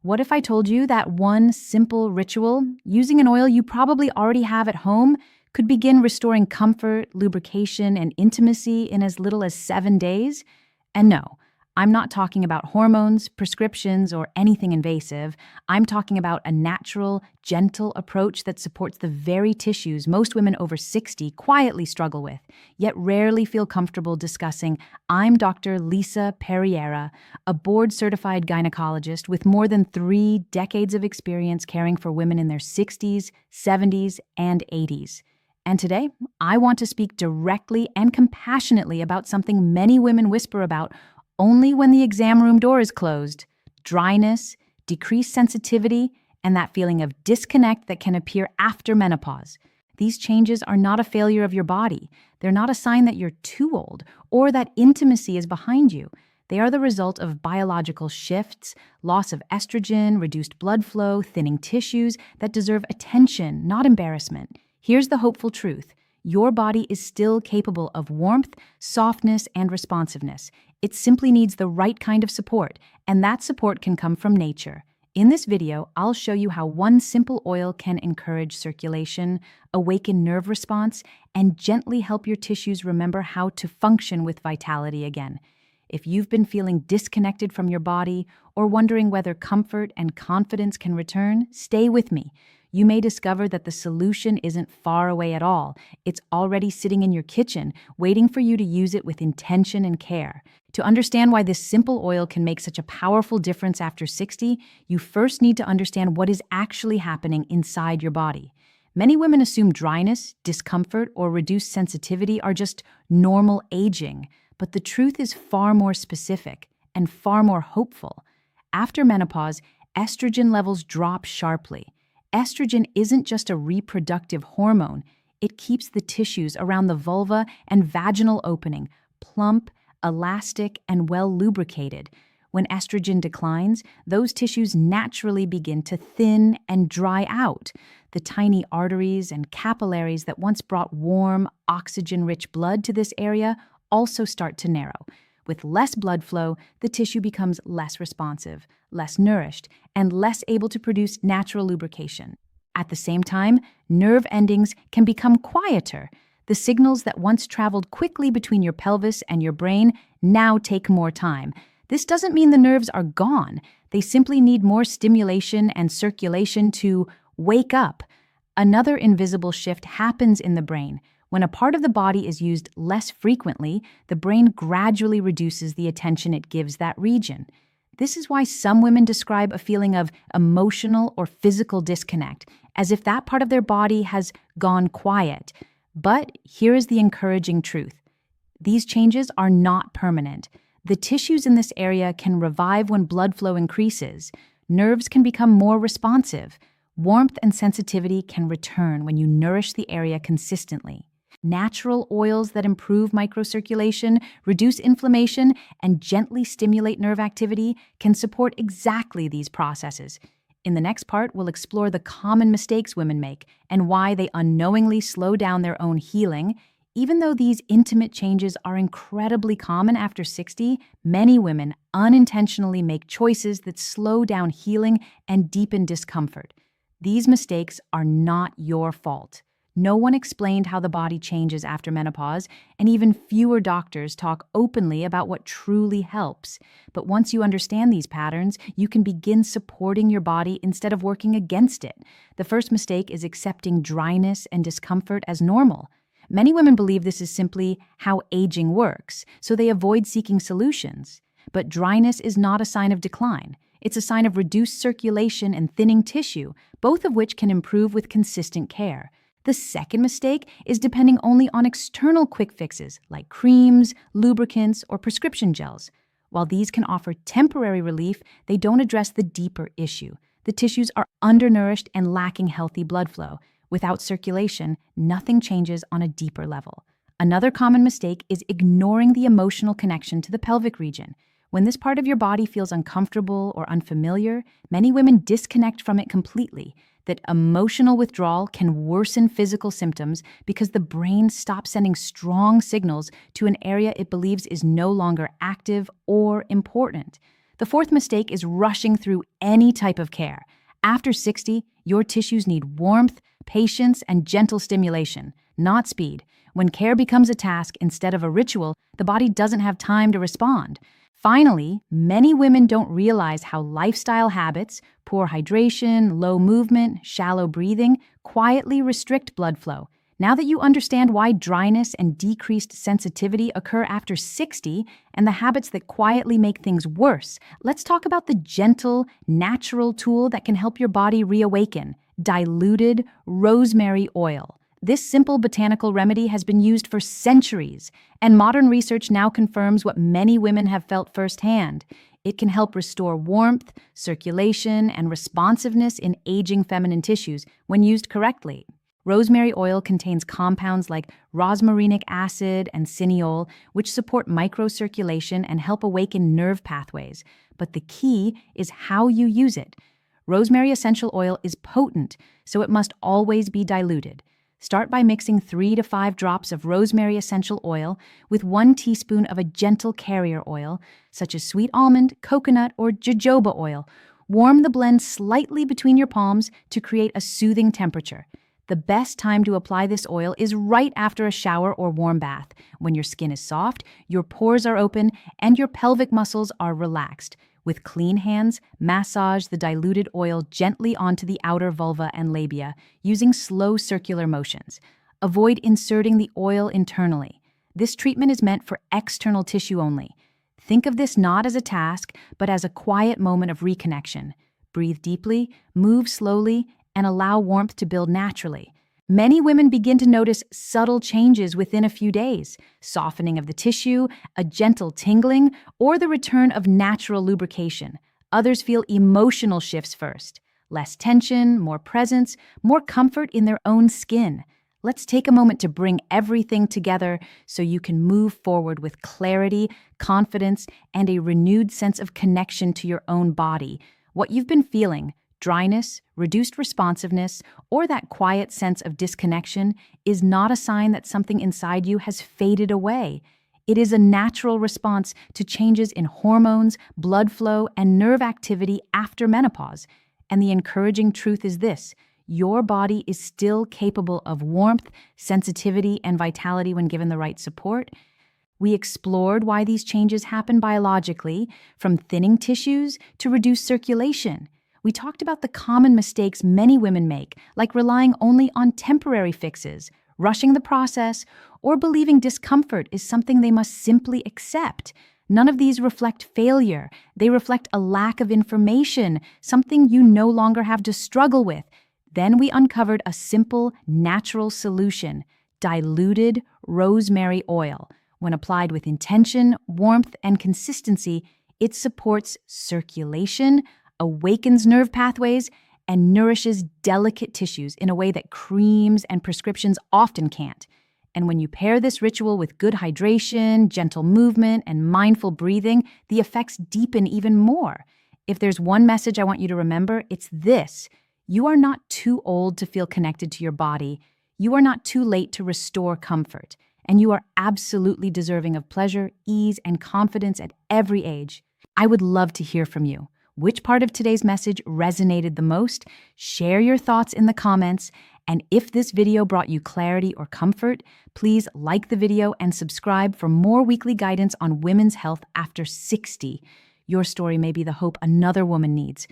What if I told you that one simple ritual, using an oil you probably already have at home, could begin restoring comfort, lubrication, and intimacy in as little as 7 days? And no, I'm not talking about hormones, prescriptions, or anything invasive. I'm talking about a natural, gentle approach that supports the very tissues most women over 60 quietly struggle with, yet rarely feel comfortable discussing. I'm Dr. Lisa Periera, a board-certified gynecologist with more than 3 decades of experience caring for women in their 60s, 70s, and 80s. And today, I want to speak directly and compassionately about something many women whisper about only when the exam room door is closed: dryness, decreased sensitivity, and that feeling of disconnect that can appear after menopause. These changes are not a failure of your body. They're not a sign that you're too old or that intimacy is behind you. They are the result of biological shifts, loss of estrogen, reduced blood flow, thinning tissues that deserve attention, not embarrassment. Here's the hopeful truth. Your body is still capable of warmth, softness, and responsiveness. It simply needs the right kind of support, and that support can come from nature. In this video, I'll show you how one simple oil can encourage circulation, awaken nerve response, and gently help your tissues remember how to function with vitality again. If you've been feeling disconnected from your body or wondering whether comfort and confidence can return, stay with me. You may discover that the solution isn't far away at all. It's already sitting in your kitchen, waiting for you to use it with intention and care. To understand why this simple oil can make such a powerful difference after 60, you first need to understand what is actually happening inside your body. Many women assume dryness, discomfort, or reduced sensitivity are just normal aging, but the truth is far more specific and far more hopeful. After menopause, estrogen levels drop sharply. Estrogen isn't just a reproductive hormone. It keeps the tissues around the vulva and vaginal opening plump, elastic, and well lubricated. When estrogen declines, those tissues naturally begin to thin and dry out. The tiny arteries and capillaries that once brought warm, oxygen-rich blood to this area also start to narrow. With less blood flow, the tissue becomes less responsive, less nourished, and less able to produce natural lubrication. At the same time, nerve endings can become quieter. The signals that once traveled quickly between your pelvis and your brain now take more time. This doesn't mean the nerves are gone. They simply need more stimulation and circulation to wake up. Another invisible shift happens in the brain. When a part of the body is used less frequently, the brain gradually reduces the attention it gives that region. This is why some women describe a feeling of emotional or physical disconnect, as if that part of their body has gone quiet. But here is the encouraging truth. These changes are not permanent. The tissues in this area can revive when blood flow increases. Nerves can become more responsive. Warmth and sensitivity can return when you nourish the area consistently. Natural oils that improve microcirculation, reduce inflammation, and gently stimulate nerve activity can support exactly these processes. In the next part, we'll explore the common mistakes women make and why they unknowingly slow down their own healing. Even though these intimate changes are incredibly common after 60, many women unintentionally make choices that slow down healing and deepen discomfort. These mistakes are not your fault. No one explained how the body changes after menopause, and even fewer doctors talk openly about what truly helps. But once you understand these patterns, you can begin supporting your body instead of working against it. The first mistake is accepting dryness and discomfort as normal. Many women believe this is simply how aging works, so they avoid seeking solutions. But dryness is not a sign of decline. It's a sign of reduced circulation and thinning tissue, both of which can improve with consistent care. The second mistake is depending only on external quick fixes like creams, lubricants, or prescription gels. While these can offer temporary relief, they don't address the deeper issue. The tissues are undernourished and lacking healthy blood flow. Without circulation, nothing changes on a deeper level. Another common mistake is ignoring the emotional connection to the pelvic region. When this part of your body feels uncomfortable or unfamiliar, many women disconnect from it completely. That emotional withdrawal can worsen physical symptoms because the brain stops sending strong signals to an area it believes is no longer active or important. The fourth mistake is rushing through any type of care. After 60, your tissues need warmth, patience, and gentle stimulation, not speed. When care becomes a task instead of a ritual, the body doesn't have time to respond. Finally, many women don't realize how lifestyle habits, poor hydration, low movement, shallow breathing, quietly restrict blood flow. Now that you understand why dryness and decreased sensitivity occur after 60 and the habits that quietly make things worse, let's talk about the gentle, natural tool that can help your body reawaken: diluted rosemary oil. This simple botanical remedy has been used for centuries, and modern research now confirms what many women have felt firsthand. It can help restore warmth, circulation, and responsiveness in aging feminine tissues when used correctly. Rosemary oil contains compounds like rosmarinic acid and cineol, which support microcirculation and help awaken nerve pathways. But the key is how you use it. Rosemary essential oil is potent, so it must always be diluted. Start by mixing 3 to 5 drops of rosemary essential oil with 1 teaspoon of a gentle carrier oil, such as sweet almond, coconut, or jojoba oil. Warm the blend slightly between your palms to create a soothing temperature. The best time to apply this oil is right after a shower or warm bath, when your skin is soft, your pores are open, and your pelvic muscles are relaxed. With clean hands, massage the diluted oil gently onto the outer vulva and labia, using slow circular motions. Avoid inserting the oil internally. This treatment is meant for external tissue only. Think of this not as a task, but as a quiet moment of reconnection. Breathe deeply, move slowly, and allow warmth to build naturally. Many women begin to notice subtle changes within a few days: softening of the tissue, a gentle tingling, or the return of natural lubrication. Others feel emotional shifts first: less tension, more presence, more comfort in their own skin. Let's take a moment to bring everything together so you can move forward with clarity, confidence, and a renewed sense of connection to your own body. What you've been feeling, dryness, reduced responsiveness, or that quiet sense of disconnection, is not a sign that something inside you has faded away. It is a natural response to changes in hormones, blood flow, and nerve activity after menopause. And the encouraging truth is this: your body is still capable of warmth, sensitivity, and vitality when given the right support. We explored why these changes happen biologically, from thinning tissues to reduced circulation. We talked about the common mistakes many women make, like relying only on temporary fixes, rushing the process, or believing discomfort is something they must simply accept. None of these reflect failure. They reflect a lack of information, something you no longer have to struggle with. Then we uncovered a simple, natural solution: diluted rosemary oil. When applied with intention, warmth, and consistency, it supports circulation, awakens nerve pathways, and nourishes delicate tissues in a way that creams and prescriptions often can't. And when you pair this ritual with good hydration, gentle movement, and mindful breathing, the effects deepen even more. If there's one message I want you to remember, it's this: you are not too old to feel connected to your body. You are not too late to restore comfort. And you are absolutely deserving of pleasure, ease, and confidence at every age. I would love to hear from you. Which part of today's message resonated the most? Share your thoughts in the comments. And if this video brought you clarity or comfort, please like the video and subscribe for more weekly guidance on women's health after 60. Your story may be the hope another woman needs.